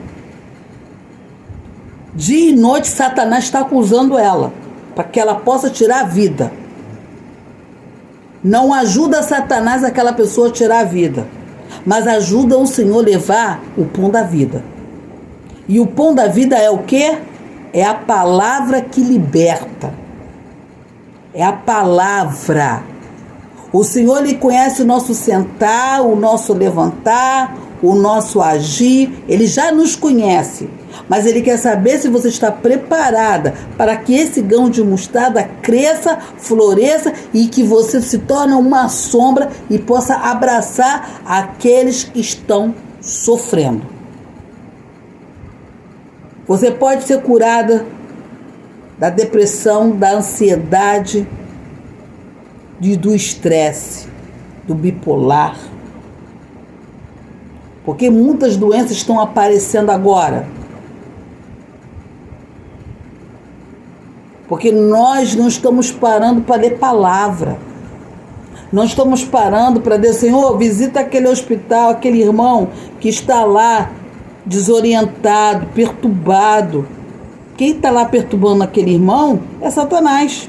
Dia e noite Satanás está acusando ela, para que ela possa tirar a vida. Não ajuda Satanás aquela pessoa a tirar a vida, mas ajuda o Senhor a levar o pão da vida. E o pão da vida é o quê? É a palavra que liberta. É a palavra. O Senhor, Ele conhece o nosso sentar, o nosso levantar, o nosso agir. Ele já nos conhece. Mas Ele quer saber se você está preparada para que esse grão de mostarda cresça, floresça e que você se torne uma sombra e possa abraçar aqueles que estão sofrendo. Você pode ser curada da depressão, da ansiedade, do estresse, do bipolar. Porque muitas doenças estão aparecendo agora. Porque nós não estamos parando para ler palavra. Não estamos parando para dizer, Senhor, visita aquele hospital, aquele irmão que está lá desorientado, perturbado. Quem está lá perturbando aquele irmão é Satanás.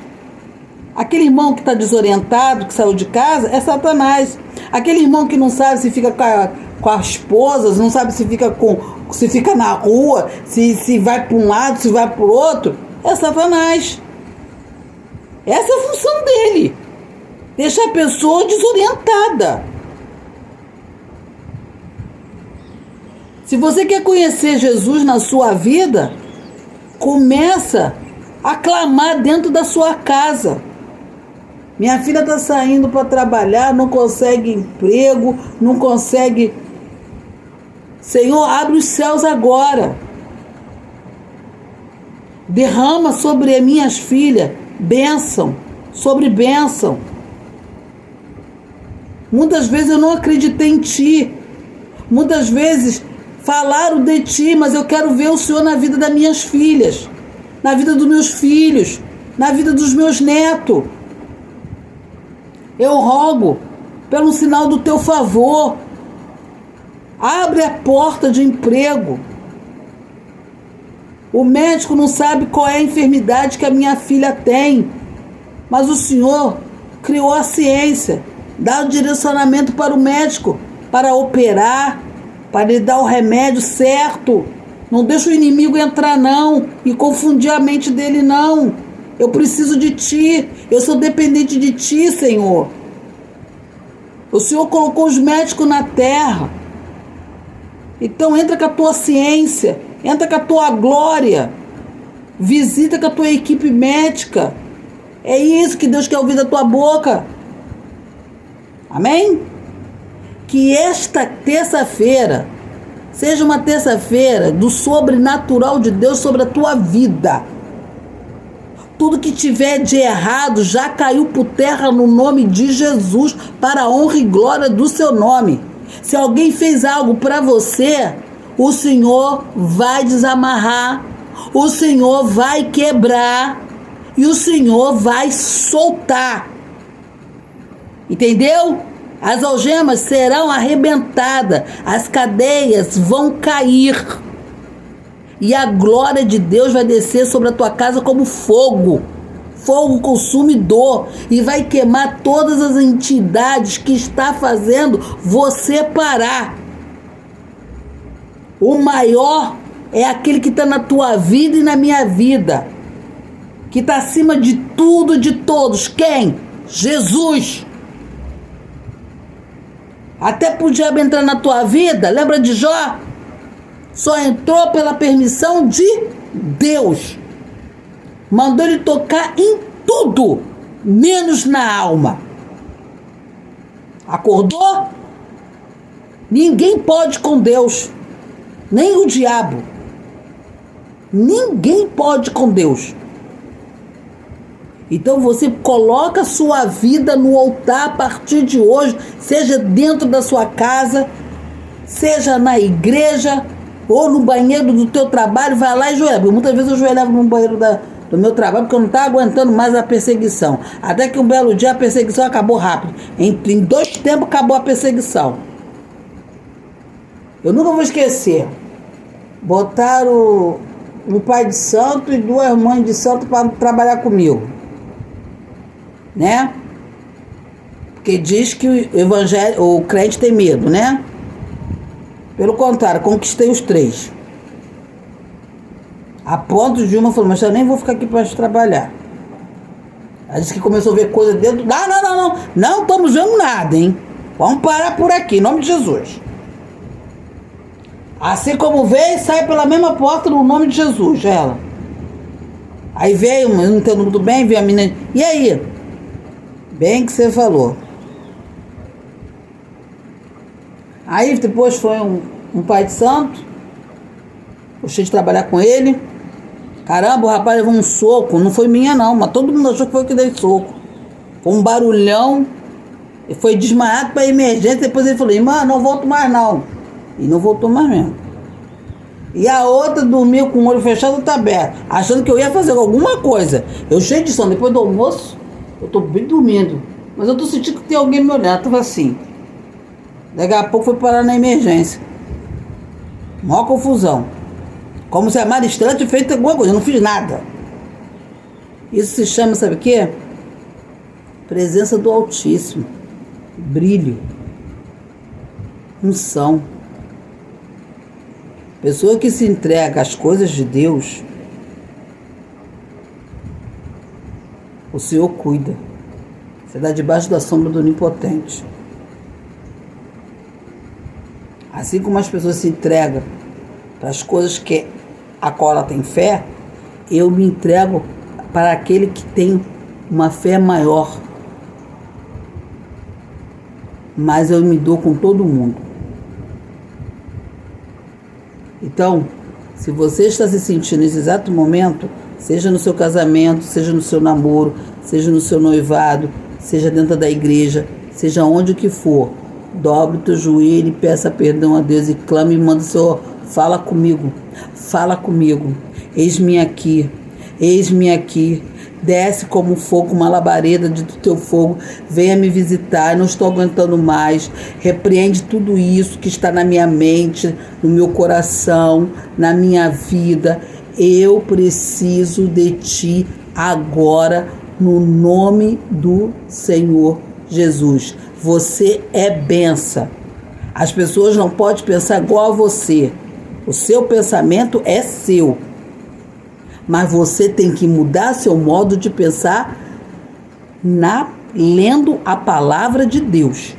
Aquele irmão que está desorientado, que saiu de casa, é Satanás. Aquele irmão que não sabe se fica com a esposa, não sabe se fica na rua, se vai para um lado, se vai para o outro, é Satanás. Essa é a função dele. Deixar a pessoa desorientada. Se você quer conhecer Jesus na sua vida, começa a clamar dentro da sua casa. Minha filha está saindo para trabalhar, não consegue emprego, não consegue. Senhor, abre os céus agora. Derrama sobre as minhas filhas bênção, sobre bênção. Muitas vezes eu não acreditei em Ti. Muitas vezes falaram de Ti, mas eu quero ver o Senhor na vida das minhas filhas, na vida dos meus filhos, na vida dos meus netos. Eu rogo pelo sinal do Teu favor. Abre a porta de emprego. O médico não sabe qual é a enfermidade que a minha filha tem, mas o Senhor criou a ciência. Dá o direcionamento para o médico, para operar, para lhe dar o remédio certo. Não deixa o inimigo entrar não e confundir a mente dele não. Eu preciso de Ti, eu sou dependente de Ti, Senhor. O Senhor colocou os médicos na terra. Então entra com a Tua ciência, entra com a Tua glória, visita com a Tua equipe médica. É isso que Deus quer ouvir da Tua boca. Amém? Que esta terça-feira seja uma terça-feira do sobrenatural de Deus sobre a tua vida. Tudo que tiver de errado já caiu por terra no nome de Jesus, para a honra e glória do Seu nome. Se alguém fez algo para você, o Senhor vai desamarrar, o Senhor vai quebrar e o Senhor vai soltar. Entendeu? As algemas serão arrebentadas, as cadeias vão cair. E a glória de Deus vai descer sobre a tua casa como fogo, fogo consumidor, e vai queimar todas as entidades que está fazendo você parar. O maior é aquele que está na tua vida e na minha vida, que está acima de tudo e de todos. Quem? Jesus. Até para o diabo entrar na tua vida, lembra de Jó? Só entrou pela permissão de Deus. Mandou ele tocar em tudo, menos na alma. Acordou? Ninguém pode com Deus, nem o diabo. Ninguém pode com Deus. Então você coloca a sua vida no altar a partir de hoje, seja dentro da sua casa, seja na igreja ou no banheiro do teu trabalho, vai lá e joelha. Muitas vezes eu joelhava no banheiro do meu trabalho porque eu não estava aguentando mais a perseguição. Até que um belo dia a perseguição acabou rápido. Em 2 tempos acabou a perseguição. Eu nunca vou esquecer. Botaram um pai de santo e 2 mães de santo para trabalhar comigo. Né? Porque diz que o crente tem medo, né? Pelo contrário, conquistei os 3. A ponto de uma falou, mas eu nem vou ficar aqui para trabalhar. Ela disse que começou a ver coisa dentro. Não estamos vendo nada, hein? Vamos parar por aqui, em nome de Jesus. Assim como veio, sai pela mesma porta no nome de Jesus, ela. Aí veio, eu não entendo muito bem, veio a menina. E aí? Bem que você falou. Aí depois foi um pai de santo. Gostei de trabalhar com ele. Caramba, o rapaz levou um soco. Não foi minha não, mas todo mundo achou que foi eu que dei soco. Foi um barulhão. Ele foi desmaiado para emergência. Depois ele falou, irmã, não volto mais não. E não voltou mais mesmo. E a outra dormiu com o olho fechado e tá aberto, achando que eu ia fazer alguma coisa. Eu cheio de sono. Depois do almoço, eu tô bem dormindo. Mas eu tô sentindo que tem alguém me olhando. Eu tava assim. Daqui a pouco foi parar na emergência. Maior confusão. Como se a Maristela tivesse feito alguma coisa. Eu não fiz nada. Isso se chama, sabe o quê? Presença do Altíssimo. Brilho. Unção. Pessoa que se entrega às coisas de Deus, o Senhor cuida. Você está debaixo da sombra do Onipotente. Assim como as pessoas se entregam para as coisas que a qual ela tem fé, eu me entrego para aquele que tem uma fé maior. Mas eu me dou com todo mundo. Então, se você está se sentindo nesse exato momento, seja no seu casamento, seja no seu namoro, seja no seu noivado, seja dentro da igreja, seja onde que for, dobre o teu joelho e peça perdão a Deus e clame e manda o Senhor, fala comigo, eis-me aqui, desce como fogo, uma labareda do teu fogo, venha me visitar, não estou aguentando mais, repreende tudo isso que está na minha mente, no meu coração, na minha vida, eu preciso de ti agora, no nome do Senhor Jesus. Você é bênção. As pessoas não podem pensar igual a você. O seu pensamento é seu. Mas você tem que mudar seu modo de pensar lendo a palavra de Deus.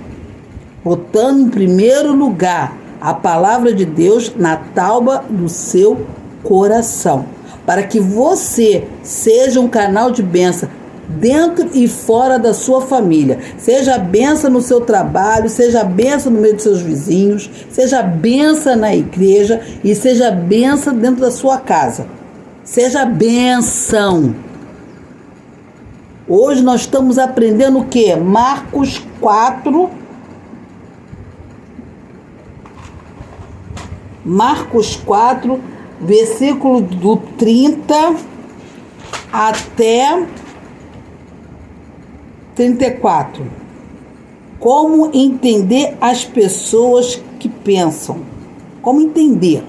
Botando em primeiro lugar a palavra de Deus na tauba do seu coração. Para que você seja um canal de bênção dentro e fora da sua família. Seja bênção no seu trabalho, seja bênção no meio dos seus vizinhos, seja bênção na igreja e seja bênção dentro da sua casa. Seja bênção. Hoje nós estamos aprendendo o quê? Marcos 4. Marcos 4, versículo do 30 até 34. Como entender as pessoas que pensam? Como entender?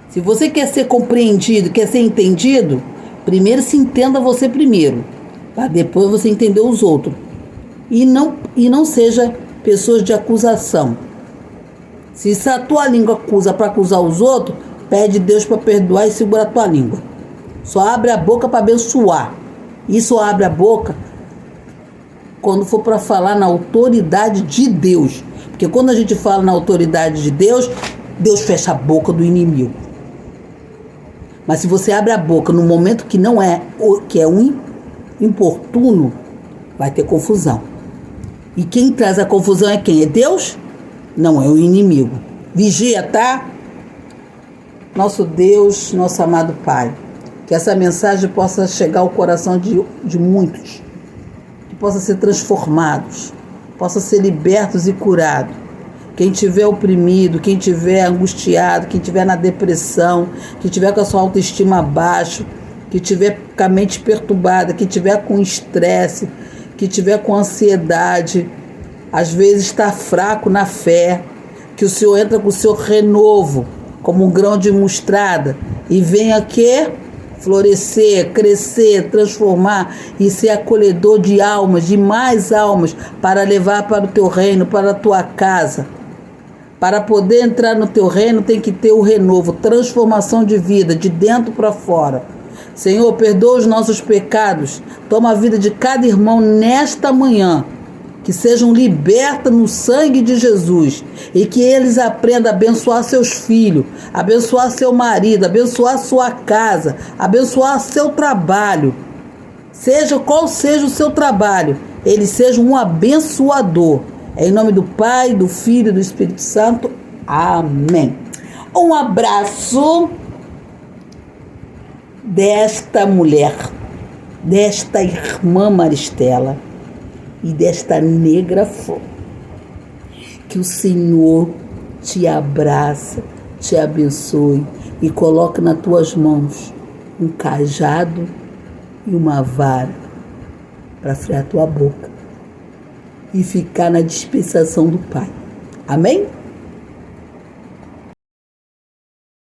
Se você quer ser compreendido, quer ser entendido, primeiro se entenda você primeiro, para depois você entender os outros. E não seja pessoas de acusação. Se a tua língua acusa para acusar os outros, pede Deus para perdoar e segura a tua língua. Só abre a boca para abençoar. E só abre a boca quando for para falar na autoridade de Deus. Porque quando a gente fala na autoridade de Deus, Deus fecha a boca do inimigo. Mas se você abre a boca no momento que não é, que é um importuno, vai ter confusão. E quem traz a confusão é quem? É Deus? Não, é o inimigo. Vigia, tá? Nosso Deus, nosso amado Pai, que essa mensagem possa chegar ao coração de muitos, que possa ser transformados, possa ser libertos e curados. Quem estiver oprimido, quem estiver angustiado, quem estiver na depressão, quem estiver com a sua autoestima abaixo, que estiver com a mente perturbada, que estiver com estresse, que estiver com ansiedade, às vezes está fraco na fé, que o Senhor entra com o seu renovo, como um grão de mostarda, e venha aqui florescer, crescer, transformar e ser acolhedor de almas, de mais almas, para levar para o teu reino, para a tua casa. Para poder entrar no teu reino tem que ter o renovo, transformação de vida, de dentro para fora. Senhor, perdoa os nossos pecados, toma a vida de cada irmão nesta manhã, que sejam libertas no sangue de Jesus e que eles aprendam a abençoar seus filhos, abençoar seu marido, abençoar sua casa, abençoar seu trabalho. Seja qual seja o seu trabalho, ele seja um abençoador. É em nome do Pai, do Filho e do Espírito Santo. Amém. Um abraço desta mulher, desta irmã Maristela e desta negra flor. Que o Senhor te abraça, te abençoe e coloque nas tuas mãos um cajado e uma vara para frear a tua boca e ficar na dispensação do Pai. Amém?